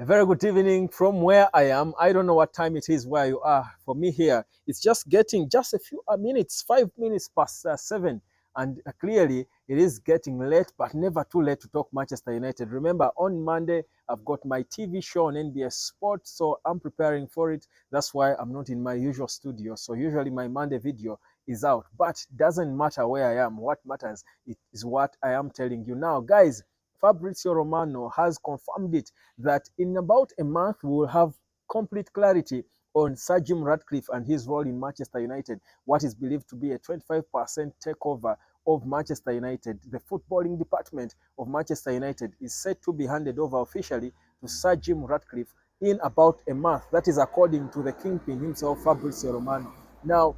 A very good evening from where I am. I don't know what time it is where you are. For me here, it's just getting just a few minutes, 5 minutes past 7. And clearly, it is getting late, but never too late to talk Manchester United. Remember, on Monday, I've got my TV show on NBS Sports, so I'm preparing for it. That's why I'm not in my usual studio. So usually my Monday video is out, but doesn't matter where I am. What matters is what I am telling you now. Guys, Fabrizio Romano has confirmed it that in about a month we will have complete clarity on Sir Jim Ratcliffe and his role in Manchester United, what is believed to be a 25% takeover of Manchester United. The footballing department of Manchester United is set to be handed over officially to Sir Jim Ratcliffe in about a month. That is according to the kingpin himself, Fabrizio Romano. Now,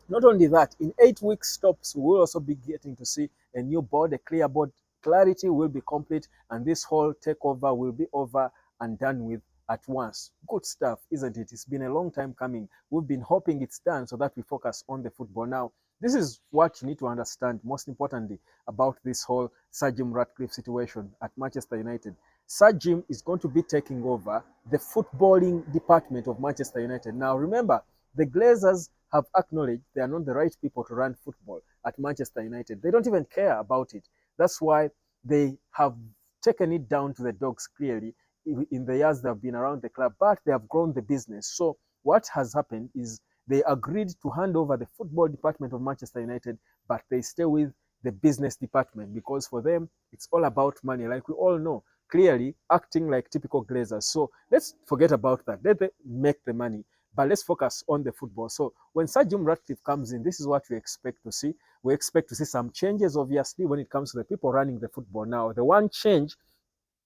not only that, in 8 weeks stops, we will also be getting to see a new board, a clear board. Clarity will be complete, and this whole takeover will be over and done with at once. Good stuff, isn't it? It's been a long time coming. We've been hoping it's done so that we focus on the football. Now, this is what you need to understand, most importantly, about this whole Sir Jim Ratcliffe situation at Manchester United. Sir Jim is going to be taking over the footballing department of Manchester United. Now, remember, the Glazers have acknowledged they are not the right people to run football at Manchester United. They don't even care about it. That's why they have taken it down to the dogs clearly in the years they have been around the club, but they have grown the business. So what has happened is they agreed to hand over the football department of Manchester United, but they stay with the business department because for them, it's all about money. Like we all know, clearly acting like typical Glazers. So let's forget about that. Let them make the money. But let's focus on the football. So when Sir Jim Ratcliffe comes in, this is what we expect to see. We expect to see some changes, obviously, when it comes to the people running the football. Now, the one change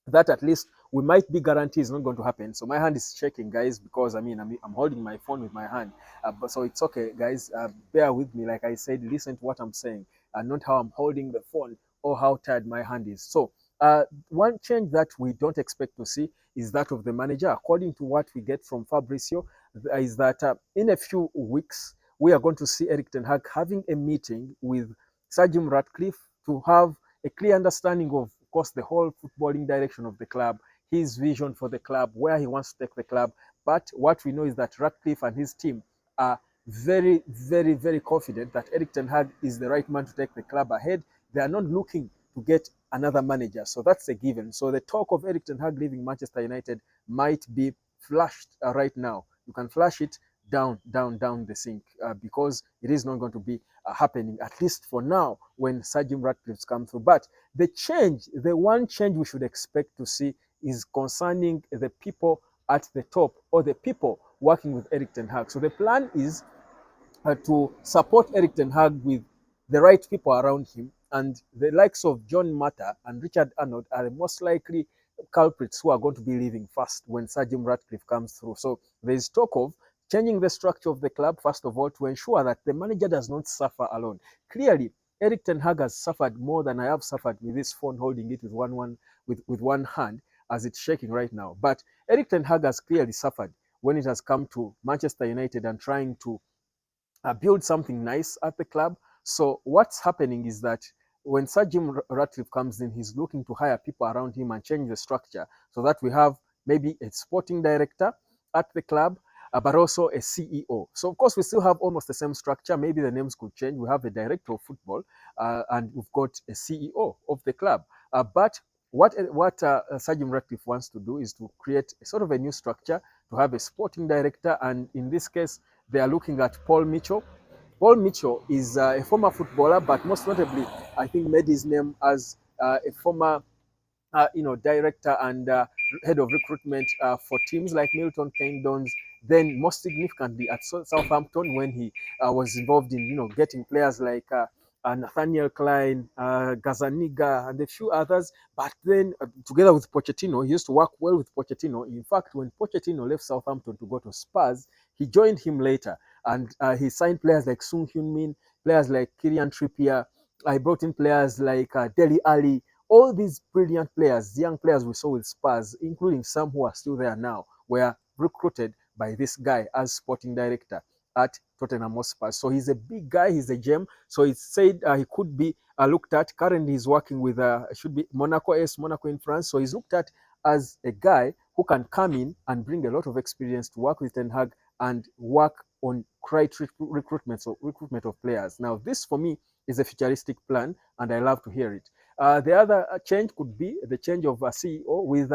that at least we might be guaranteed is not going to happen. So my hand is shaking, guys, because I'm holding my phone with my hand. But so it's okay, guys. Bear with me. Like I said, listen to what I'm saying and not how I'm holding the phone or how tired my hand is. So one change that we don't expect to see is that of the manager. According to what we get from Fabrizio, is that in a few weeks, we are going to see Eric Ten Hag having a meeting with Sir Jim Ratcliffe to have a clear understanding of course, the whole footballing direction of the club, his vision for the club, where he wants to take the club. But what we know is that Ratcliffe and his team are very, very, very confident that Eric Ten Hag is the right man to take the club ahead. They are not looking to get another manager. So that's a given. So the talk of Eric Ten Hag leaving Manchester United might be flashed right now. You can flash it down the sink because it is not going to be happening, at least for now, when Sir Jim Ratcliffe's come through. But the one change we should expect to see is concerning the people at the top or the people working with Eric Ten Hag. So the plan is to support Eric Ten Hag with the right people around him, and the likes of John Mata and Richard Arnold are the most likely culprits who are going to be leaving first when Sir Jim Ratcliffe comes through. So there is talk of changing the structure of the club, first of all, to ensure that the manager does not suffer alone. Clearly, Eric Ten Hag has suffered more than I have suffered with this phone, holding it with one hand as it's shaking right now. But Eric Ten Hag has clearly suffered when it has come to Manchester United and trying to build something nice at the club. So what's happening is that when Sir Jim Ratcliffe comes in, he's looking to hire people around him and change the structure so that we have maybe a sporting director at the club, but also a CEO. So of course we still have almost the same structure. Maybe the names could change. We have a director of football and we've got a CEO of the club. But what Sir Jim Ratcliffe wants to do is to create a sort of a new structure to have a sporting director, and in this case, they are looking at Paul Mitchell. Paul Mitchell is a former footballer, but most notably, I think made his name as a former, director and head of recruitment for teams like Milton Keynes. Then, most significantly, at Southampton, when he was involved in, getting players like Nathaniel Klein, Gazaniga, and a few others. But then, together with Pochettino, he used to work well with Pochettino. In fact, when Pochettino left Southampton to go to Spurs, he joined him later, and he signed players like Sung Hyun Min, players like Kieran Trippier. I brought in players like Dele Alli. All these brilliant players, young players we saw with Spurs, including some who are still there now, were recruited by this guy as sporting director at Tottenham Hotspur. So he's a big guy, he's a gem. So it's said he could be looked at. Currently, he's working with should be Monaco AS Monaco in France. So he's looked at as a guy who can come in and bring a lot of experience to work with Ten Hag and work on recruitment of players. Now, this for me is a futuristic plan, and I love to hear it. The other change could be the change of a CEO with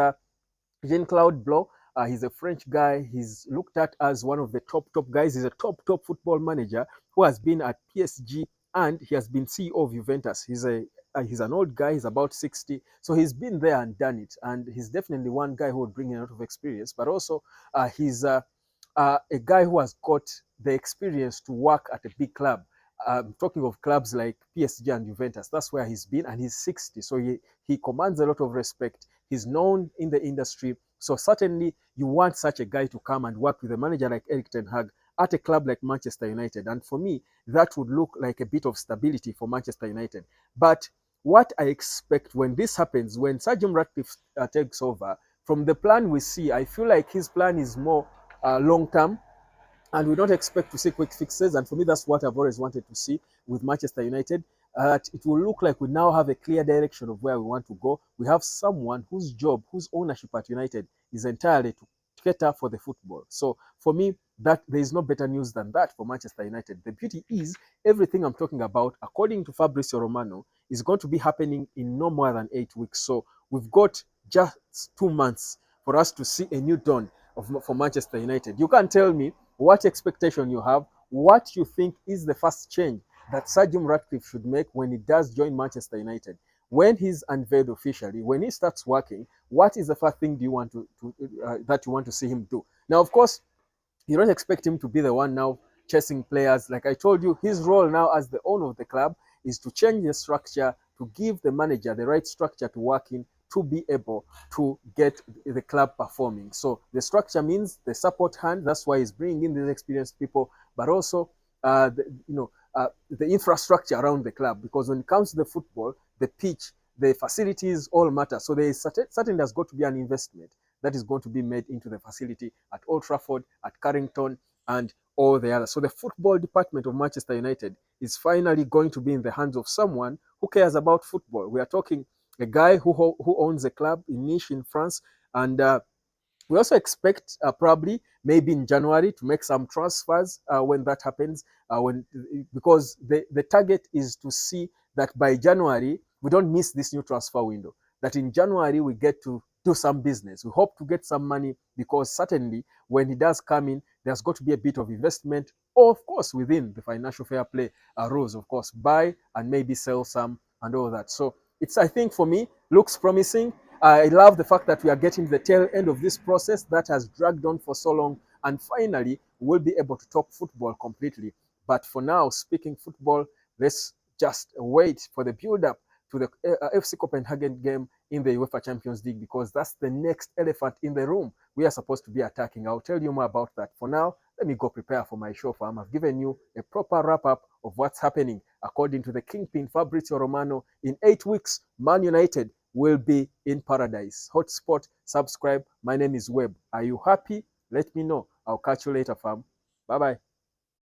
Jean-Claude Blanc. He's a French guy. He's looked at as one of the top guys. He's a top football manager who has been at PSG, and he has been CEO of Juventus. He's an old guy. He's about 60, so he's been there and done it. And he's definitely one guy who would bring in a lot of experience. But also, he's a guy who has got the experience to work at a big club. Talking of clubs like PSG and Juventus, that's where he's been, and he's 60, so he commands a lot of respect. He's known in the industry, so certainly you want such a guy to come and work with a manager like Erik ten Hag at a club like Manchester United, and for me, that would look like a bit of stability for Manchester United. But what I expect when this happens, when Sir Jim Ratcliffe takes over, from the plan we see, I feel like his plan is more long-term, and we don't expect to see quick fixes. And for me, that's what I've always wanted to see with Manchester United. It will look like we now have a clear direction of where we want to go. We have someone whose job, whose ownership at United is entirely to cater for the football. So for me, that there is no better news than that for Manchester United. The beauty is everything I'm talking about, according to Fabrizio Romano, is going to be happening in no more than 8 weeks. So we've got just 2 months for us to see a new dawn for Manchester United. You can't tell me what expectation you have, what you think is the first change that Sir Jim Ratcliffe should make when he does join Manchester United. When he's unveiled officially, when he starts working, what is the first thing do you want that you want to see him do? Now, of course, you don't expect him to be the one now chasing players. Like I told you, his role now as the owner of the club is to change the structure, to give the manager the right structure to work in, to be able to get the club performing. So the structure means the support hand. That's why he's bringing in these experienced people, but also the infrastructure around the club. Because when it comes to the football, the pitch, the facilities all matter. So there is certainly there's got to be an investment that is going to be made into the facility at Old Trafford, at Carrington, and all the others. So the football department of Manchester United is finally going to be in the hands of someone who cares about football. We are talking a guy who owns a club in Nice in France, and we also expect probably maybe in January to make some transfers when that happens, because the target is to see that by January we don't miss this new transfer window, that in January we get to do some business. We hope to get some money, because certainly when he does come in, there's got to be a bit of investment, or of course within the financial fair play rules, of course, buy and maybe sell some and all that. So it's, I think for me, looks promising. I love the fact that we are getting the tail end of this process that has dragged on for so long, and finally we'll be able to talk football completely. But for now, speaking football, let's just wait for the build-up to the FC Copenhagen game in the UEFA Champions League, because that's the next elephant in the room we are supposed to be attacking. I'll tell you more about that. For now, let me go prepare for my show, fam. I've given you a proper wrap-up of what's happening. According to the Kingpin Fabrizio Romano, in 8 weeks, Man United will be in paradise. Hotspot, subscribe. My name is Webb. Are you happy? Let me know. I'll catch you later, fam. Bye-bye.